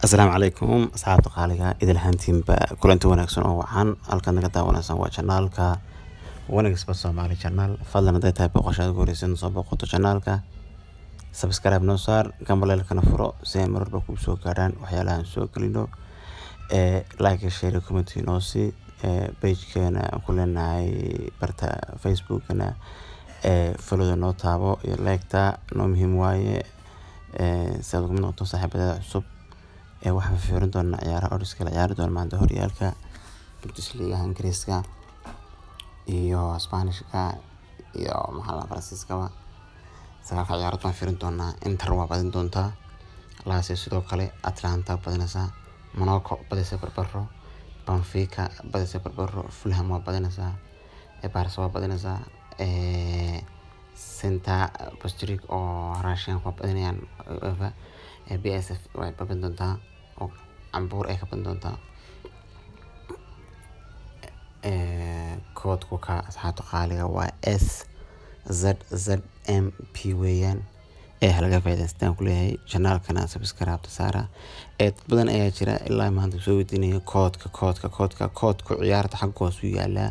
Asalaamu calaykum asxaabta qaaliga idil ahaantiinba kulanti wanaagsan oo wacan halkan naga daawanaysan waa janaalka wanaagsan Soomaali channel fadlan haday tahay boqoshaad guureysan soo boqoto janaalka subscribe noo saar gambaleelkana furo si ay mar walba kuu soo gaaraan waxyaalahan soo gelino like share comment noo si page-keena ku leenahay barta Facebook-na follow noo taabo iyo like-ta noo muhiim waaye saad ugu noqoto saaxiibada cusub waxaan fiirin doonaa ciyaaraha Oriska la ciyaari doono maanta horyaalka Bundesliga Ingiriiska iyo Isbaanishka iyo maxalada Faransiiska sagaalka ciyaarood baan fiirin doonaa. Inter waa badin doontaa, Lazio sidoo kale, Atlanta badinaysa, Monaco badisay barbaro, Benfica badisay barbaro, Fulham waa badinaysa, Barca waa badinaysa, Santa Bostrik oo Russian waa badinayaan, BSF way badin doontaa oo Cambuur ay ka badin doontaa. koodku ka asxaabta qaaliga waa SZZMP weeyaan halaga faa'iidaystaan ku leeyahay channelkana subscribe saara. Dad badan ayaa jira ilaa maanta soo weydiinaya koodka ciyaarta xaggoos u yaala